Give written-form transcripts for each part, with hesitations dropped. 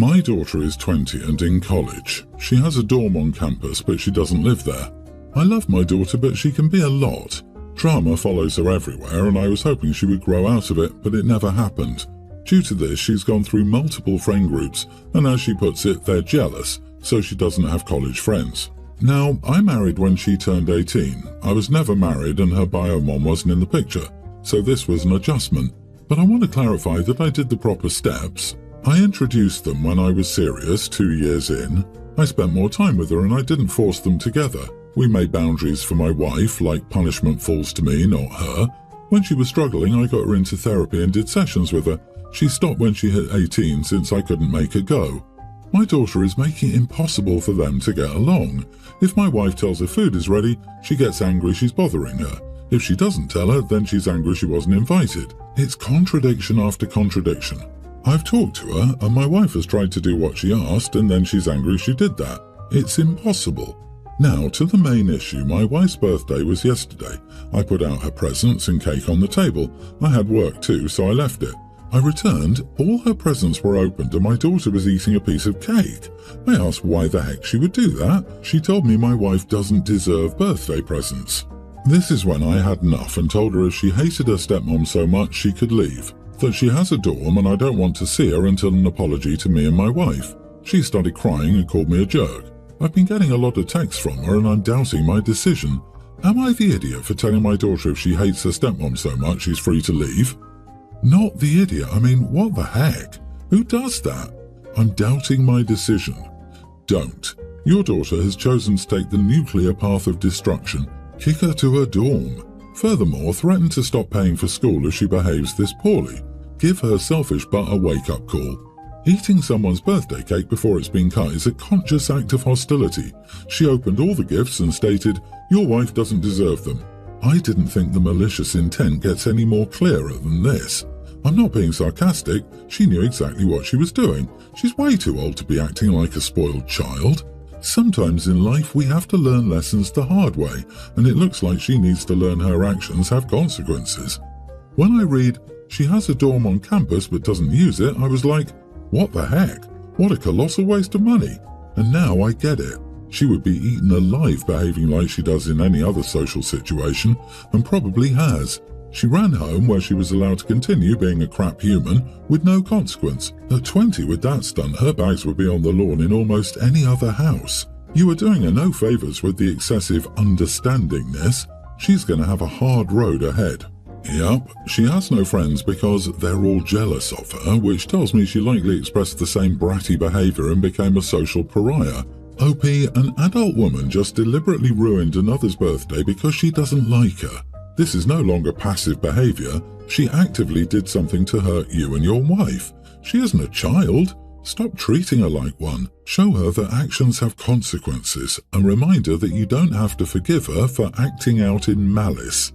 My daughter is 20 and in college. She has a dorm on campus, but she doesn't live there. I love my daughter, but she can be a lot. Drama follows her everywhere, and I was hoping she would grow out of it, but it never happened. Due to this, she's gone through multiple friend groups, and as she puts it, they're jealous, so she doesn't have college friends. Now, I married when she turned 18. I was never married, and her bio mom wasn't in the picture, so this was an adjustment. But I want to clarify that I did the proper steps. I introduced them when I was serious 2 years in. I spent more time with her and I didn't force them together. We made boundaries for my wife, like punishment falls to me, not her. When she was struggling, I got her into therapy and did sessions with her. She stopped when she hit 18 since I couldn't make her go. My daughter is making it impossible for them to get along. If my wife tells her food is ready, she gets angry she's bothering her. If she doesn't tell her, then she's angry she wasn't invited. It's contradiction after contradiction. I've talked to her, and my wife has tried to do what she asked, and then she's angry she did that. It's impossible. Now, to the main issue. My wife's birthday was yesterday. I put out her presents and cake on the table. I had work too, so I left it. I returned, all her presents were opened, and my daughter was eating a piece of cake. I asked why the heck she would do that. She told me my wife doesn't deserve birthday presents. This is when I had enough and told her if she hated her stepmom so much she could leave. That she has a dorm and I don't want to see her until an apology to me and my wife. She started crying and called me a jerk. I've been getting a lot of texts from her and I'm doubting my decision. Am I the idiot for telling my daughter if she hates her stepmom so much she's free to leave? Not the idiot, I mean, what the heck? Who does that? I'm doubting my decision. Don't. Your daughter has chosen to take the nuclear path of destruction. Kick her to her dorm. Furthermore, threaten to stop paying for school if she behaves this poorly. Give her selfish butt a wake-up call. Eating someone's birthday cake before it's been cut is a conscious act of hostility. She opened all the gifts and stated, "Your wife doesn't deserve them." I didn't think the malicious intent gets any more clearer than this. I'm not being sarcastic. She knew exactly what she was doing. She's way too old to be acting like a spoiled child. Sometimes in life we have to learn lessons the hard way, and it looks like she needs to learn her actions have consequences. When I read, she has a dorm on campus but doesn't use it, I was like, what the heck? What a colossal waste of money. And now I get it. She would be eaten alive behaving like she does in any other social situation, and probably has. She ran home where she was allowed to continue being a crap human with no consequence. At 20, with that stunt, her bags would be on the lawn in almost any other house. You are doing her no favours with the excessive understandingness. She's going to have a hard road ahead. Yup, she has no friends because they're all jealous of her, which tells me she likely expressed the same bratty behaviour and became a social pariah. OP, an adult woman just deliberately ruined another's birthday because she doesn't like her. This is no longer passive behaviour. She actively did something to hurt you and your wife. She isn't a child. Stop treating her like one. Show her that actions have consequences and remind her that you don't have to forgive her for acting out in malice.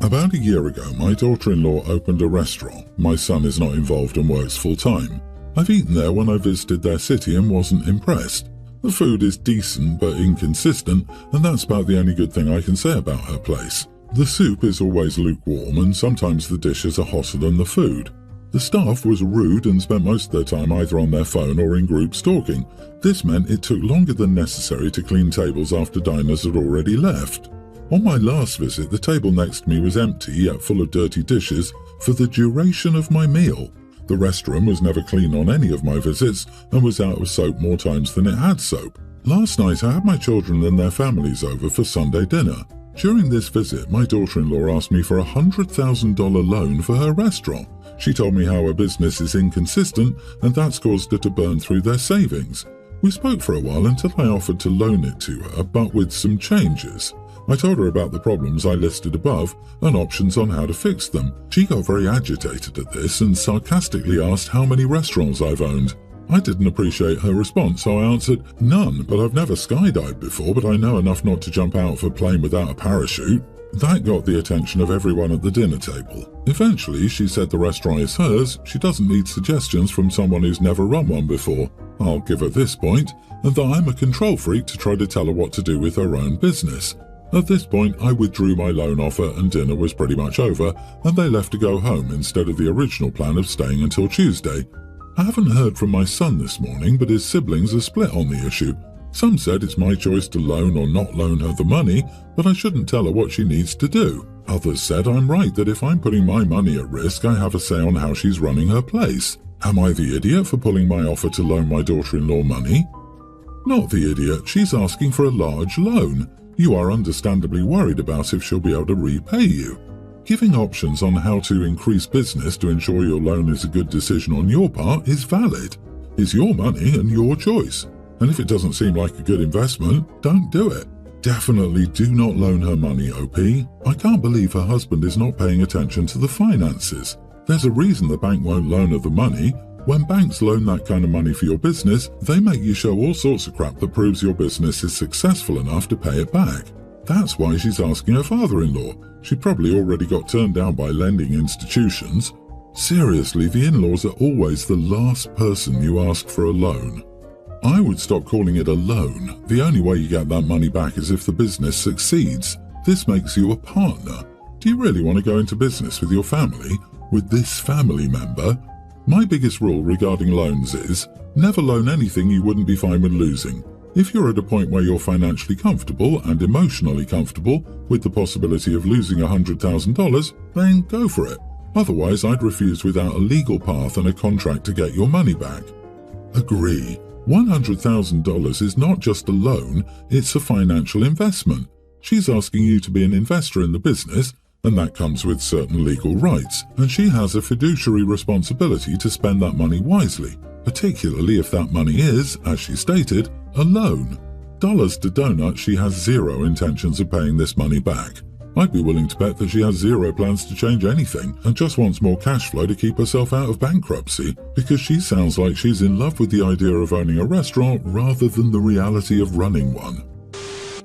About a year ago, my daughter-in-law opened a restaurant. My son is not involved and works full-time. I've eaten there when I visited their city and wasn't impressed. The food is decent but inconsistent, and that's about the only good thing I can say about her place. The soup is always lukewarm and sometimes the dishes are hotter than the food. The staff was rude and spent most of their time either on their phone or in groups talking. This meant it took longer than necessary to clean tables after diners had already left. On my last visit, the table next to me was empty yet full of dirty dishes for the duration of my meal. The restroom was never clean on any of my visits and was out of soap more times than it had soap. Last night I had my children and their families over for Sunday dinner. During this visit, my daughter-in-law asked me for a $100,000 loan for her restaurant. She told me how her business is inconsistent and that's caused her to burn through their savings. We spoke for a while until I offered to loan it to her, but with some changes. I told her about the problems I listed above and options on how to fix them. She got very agitated at this and sarcastically asked how many restaurants I've owned. I didn't appreciate her response, so I answered, "None, but I've never skydived before, but I know enough not to jump out of a plane without a parachute." That got the attention of everyone at the dinner table. Eventually, she said the restaurant is hers, she doesn't need suggestions from someone who's never run one before. I'll give her this point, and that I'm a control freak to try to tell her what to do with her own business. At this point, I withdrew my loan offer and dinner was pretty much over, and they left to go home instead of the original plan of staying until Tuesday. I haven't heard from my son this morning, but his siblings are split on the issue. Some said it's my choice to loan or not loan her the money, but I shouldn't tell her what she needs to do. Others said I'm right that if I'm putting my money at risk, I have a say on how she's running her place. Am I the idiot for pulling my offer to loan my daughter-in-law money? Not the idiot, she's asking for a large loan. You are understandably worried about if she'll be able to repay you. Giving options on how to increase business to ensure your loan is a good decision on your part is valid. It's your money and your choice. And if it doesn't seem like a good investment, don't do it. Definitely do not loan her money, OP. I can't believe her husband is not paying attention to the finances. There's a reason the bank won't loan her the money. When banks loan that kind of money for your business, they make you show all sorts of crap that proves your business is successful enough to pay it back. That's why she's asking her father-in-law. She probably already got turned down by lending institutions. Seriously, the in-laws are always the last person you ask for a loan. I would stop calling it a loan. The only way you get that money back is if the business succeeds. This makes you a partner. Do you really want to go into business with your family? With this family member? My biggest rule regarding loans is, never loan anything you wouldn't be fine with losing. If you're at a point where you're financially comfortable and emotionally comfortable with the possibility of losing $100,000, then go for it. Otherwise, I'd refuse without a legal path and a contract to get your money back. Agree. $100,000 is not just a loan, it's a financial investment. She's asking you to be an investor in the business, and that comes with certain legal rights, and she has a fiduciary responsibility to spend that money wisely, particularly if that money is, as she stated, a loan. Dollars to donuts, she has zero intentions of paying this money back. I'd be willing to bet that she has zero plans to change anything and just wants more cash flow to keep herself out of bankruptcy, because she sounds like she's in love with the idea of owning a restaurant rather than the reality of running one.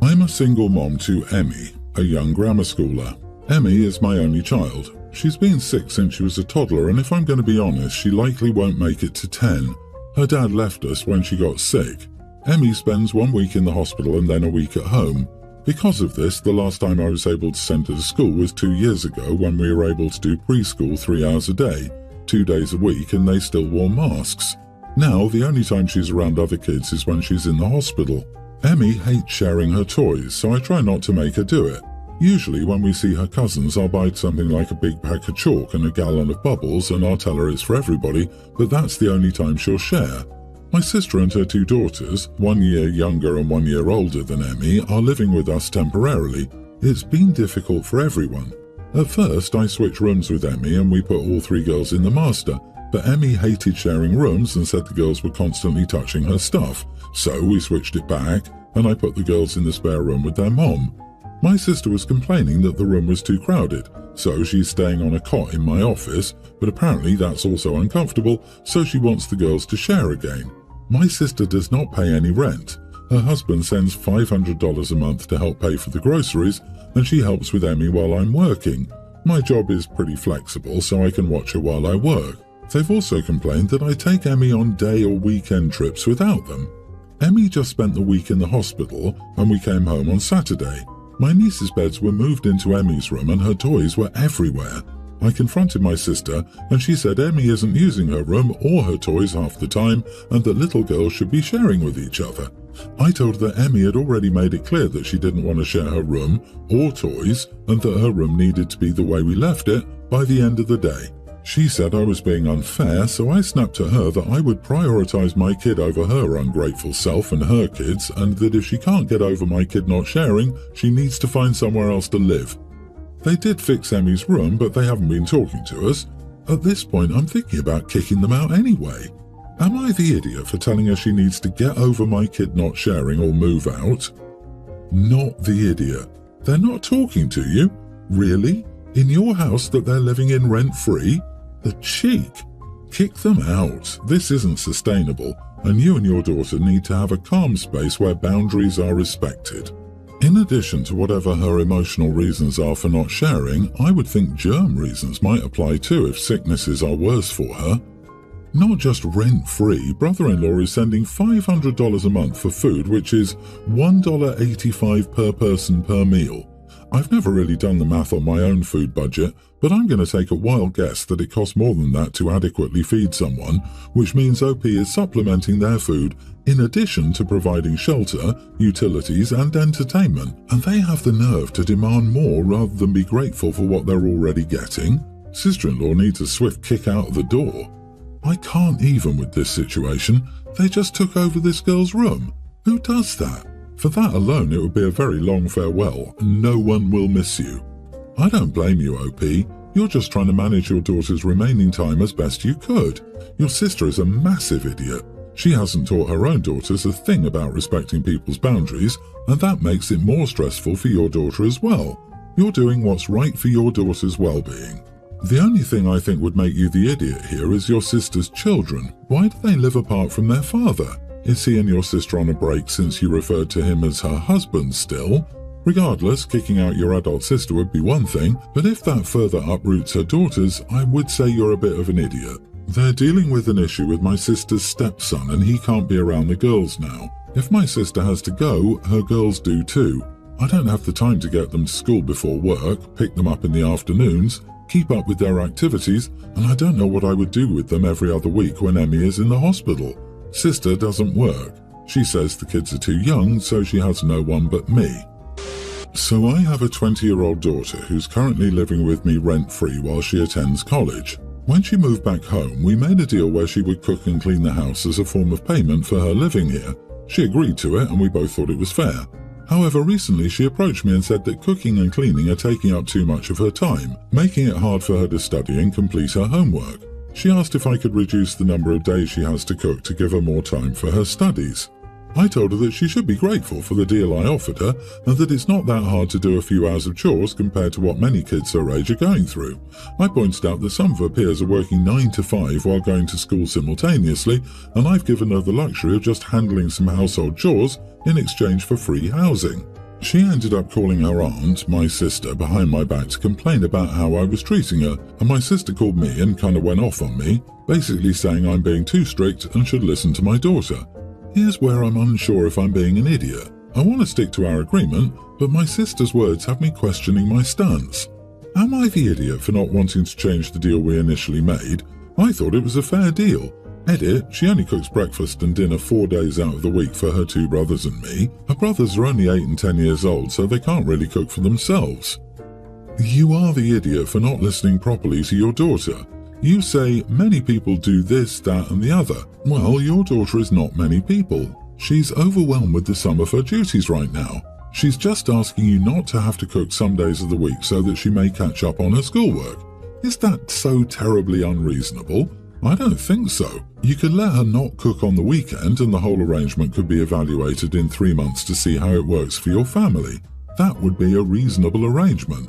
I'm a single mom to Emmy, a young grammar schooler. Emmy is my only child. She's been sick since she was a toddler, and if I'm going to be honest, she likely won't make it to 10. Her dad left us when she got sick. Emmy spends 1 week in the hospital and then a week at home. Because of this, the last time I was able to send her to school was 2 years ago, when we were able to do preschool 3 hours a day, 2 days a week, and they still wore masks. Now, the only time she's around other kids is when she's in the hospital. Emmy hates sharing her toys, so I try not to make her do it. Usually when we see her cousins, I'll buy something like a big pack of chalk and a gallon of bubbles, and I'll tell her it's for everybody, but that's the only time she'll share. My sister and her 2 daughters, 1 year younger and 1 year older than Emmy, are living with us temporarily. It's been difficult for everyone. At first, I switched rooms with Emmy and we put all 3 girls in the master, but Emmy hated sharing rooms and said the girls were constantly touching her stuff, so we switched it back and I put the girls in the spare room with their mom. My sister was complaining that the room was too crowded, so she's staying on a cot in my office, but apparently that's also uncomfortable, so she wants the girls to share again. My sister does not pay any rent. Her husband sends $500 a month to help pay for the groceries, and she helps with Emmy while I'm working. My job is pretty flexible, so I can watch her while I work. They've also complained that I take Emmy on day or weekend trips without them. Emmy just spent the week in the hospital, and we came home on Saturday. My niece's beds were moved into Emmy's room and her toys were everywhere. I confronted my sister and she said Emmy isn't using her room or her toys half the time and that little girls should be sharing with each other. I told her that Emmy had already made it clear that she didn't want to share her room or toys and that her room needed to be the way we left it by the end of the day. She said I was being unfair, so I snapped at her that I would prioritize my kid over her ungrateful self and her kids, and that if she can't get over my kid not sharing, she needs to find somewhere else to live. They did fix Emmy's room, but they haven't been talking to us. At this point, I'm thinking about kicking them out anyway. Am I the idiot for telling her she needs to get over my kid not sharing or move out? Not the idiot. They're not talking to you? Really? In your house that they're living in rent-free? The cheek! Kick them out. This isn't sustainable, and you and your daughter need to have a calm space where boundaries are respected. In addition to whatever her emotional reasons are for not sharing, I would think germ reasons might apply too if sicknesses are worse for her. Not just rent-free, brother-in-law is sending $500 a month for food, which is $1.85 per person per meal. I've never really done the math on my own food budget, but I'm going to take a wild guess that it costs more than that to adequately feed someone, which means OP is supplementing their food in addition to providing shelter, utilities and entertainment, and they have the nerve to demand more rather than be grateful for what they're already getting. Sister-in-law needs a swift kick out of the door. I can't even with this situation. They just took over this girl's room. Who does that? For that alone, it would be a very long farewell, and no one will miss you. I don't blame you, OP. You're just trying to manage your daughter's remaining time as best you could. Your sister is a massive idiot. She hasn't taught her own daughters a thing about respecting people's boundaries, and that makes it more stressful for your daughter as well. You're doing what's right for your daughter's well-being. The only thing I think would make you the idiot here is your sister's children. Why do they live apart from their father? Is he and your sister on a break since you referred to him as her husband still? Regardless, kicking out your adult sister would be one thing, but if that further uproots her daughters, I would say you're a bit of an idiot. They're dealing with an issue with my sister's stepson and he can't be around the girls now. If my sister has to go, her girls do too. I don't have the time to get them to school before work, pick them up in the afternoons, keep up with their activities, and I don't know what I would do with them every other week when Emmy is in the hospital. Sister doesn't work. She says the kids are too young, so she has no one but me. So I have a 20-year-old daughter who's currently living with me rent-free while she attends college. When she moved back home, we made a deal where she would cook and clean the house as a form of payment for her living here. She agreed to it and we both thought it was fair. However, recently she approached me and said that cooking and cleaning are taking up too much of her time, making it hard for her to study and complete her homework. She asked if I could reduce the number of days she has to cook to give her more time for her studies. I told her that she should be grateful for the deal I offered her and that it's not that hard to do a few hours of chores compared to what many kids her age are going through. I pointed out that some of her peers are working 9 to 5 while going to school simultaneously, and I've given her the luxury of just handling some household chores in exchange for free housing. She ended up calling her aunt, my sister, behind my back to complain about how I was treating her, and my sister called me and kind of went off on me, basically saying I'm being too strict and should listen to my daughter. Here's where I'm unsure if I'm being an idiot. I want to stick to our agreement, but my sister's words have me questioning my stance. Am I the idiot for not wanting to change the deal we initially made? I thought it was a fair deal. Edit, she only cooks breakfast and dinner 4 days out of the week for her 2 brothers and me. Her brothers are only 8 and 10 years old, so they can't really cook for themselves. You are the idiot for not listening properly to your daughter. You say, many people do this, that and the other. Well, your daughter is not many people. She's overwhelmed with the sum of her duties right now. She's just asking you not to have to cook some days of the week so that she may catch up on her schoolwork. Is that so terribly unreasonable? I don't think so. You could let her not cook on the weekend and the whole arrangement could be evaluated in 3 months to see how it works for your family. That would be a reasonable arrangement.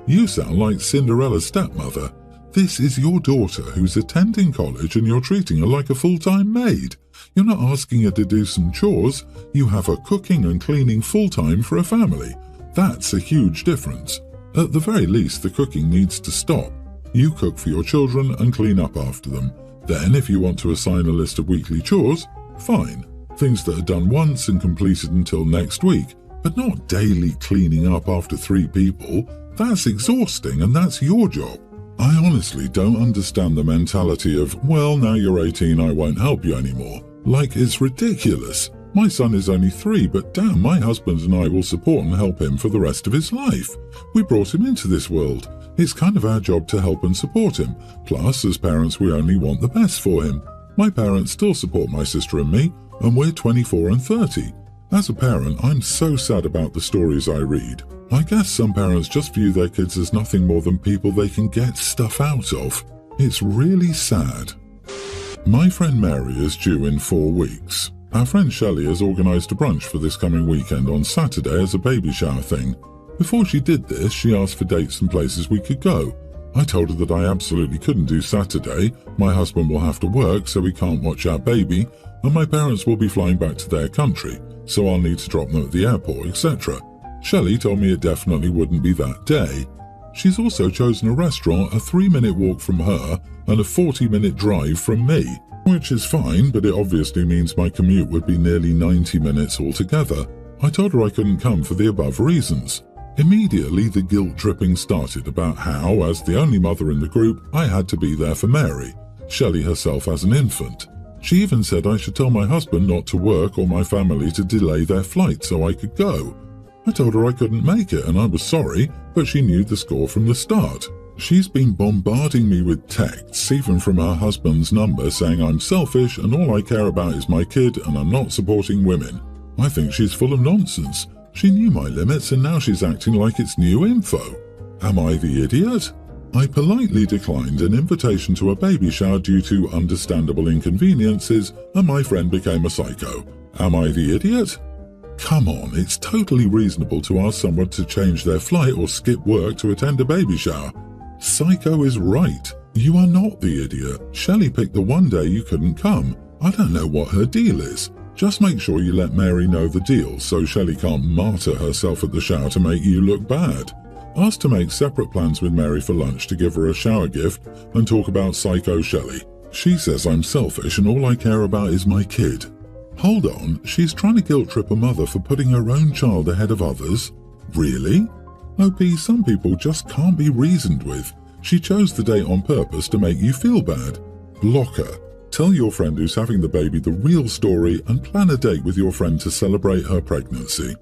You sound like Cinderella's stepmother. This is your daughter who's attending college and you're treating her like a full-time maid. You're not asking her to do some chores. You have her cooking and cleaning full-time for a family. That's a huge difference. At the very least, the cooking needs to stop. You cook for your children and clean up after them. Then, if you want to assign a list of weekly chores, fine. Things that are done once and completed until next week, but not daily cleaning up after 3 people. That's exhausting and that's your job. I honestly don't understand the mentality of, well, now you're 18, I won't help you anymore. Like, it's ridiculous. My son is only 3, but damn, my husband and I will support and help him for the rest of his life. We brought him into this world. It's kind of our job to help and support him. Plus, as parents, we only want the best for him. My parents still support my sister and me, and we're 24 and 30. As a parent, I'm so sad about the stories I read. I guess some parents just view their kids as nothing more than people they can get stuff out of. It's really sad. My friend Mary is due in 4 weeks. Our friend Shelley has organised a brunch for this coming weekend on Saturday as a baby shower thing. Before she did this, she asked for dates and places we could go. I told her that I absolutely couldn't do Saturday. My husband will have to work, so we can't watch our baby, and my parents will be flying back to their country, so I'll need to drop them at the airport, etc. Shelley told me it definitely wouldn't be that day. She's also chosen a restaurant a 3-minute walk from her and a 40-minute drive from me, which is fine, but it obviously means my commute would be nearly 90 minutes altogether. I told her I couldn't come for the above reasons. Immediately the guilt tripping started about how, as the only mother in the group, I had to be there for Mary, Shelley herself as an infant. She even said I should tell my husband not to work or my family to delay their flight so I could go. I told her I couldn't make it and I was sorry, but she knew the score from the start. She's been bombarding me with texts, even from her husband's number, saying I'm selfish and all I care about is my kid and I'm not supporting women. I think she's full of nonsense. She knew my limits and now she's acting like it's new info. Am I the idiot? I politely declined an invitation to a baby shower due to understandable inconveniences and my friend became a psycho. Am I the idiot? Come on, it's totally reasonable to ask someone to change their flight or skip work to attend a baby shower. Psycho is right. You are not the idiot. Shelley picked the one day you couldn't come. I don't know what her deal is. Just make sure you let Mary know the deal so Shelley can't martyr herself at the shower to make you look bad. Ask to make separate plans with Mary for lunch to give her a shower gift and talk about Psycho Shelley. She says I'm selfish and all I care about is my kid. Hold on, she's trying to guilt trip a mother for putting her own child ahead of others? Really? OP, some people just can't be reasoned with. She chose the date on purpose to make you feel bad. Block her. Tell your friend who's having the baby the real story and plan a date with your friend to celebrate her pregnancy.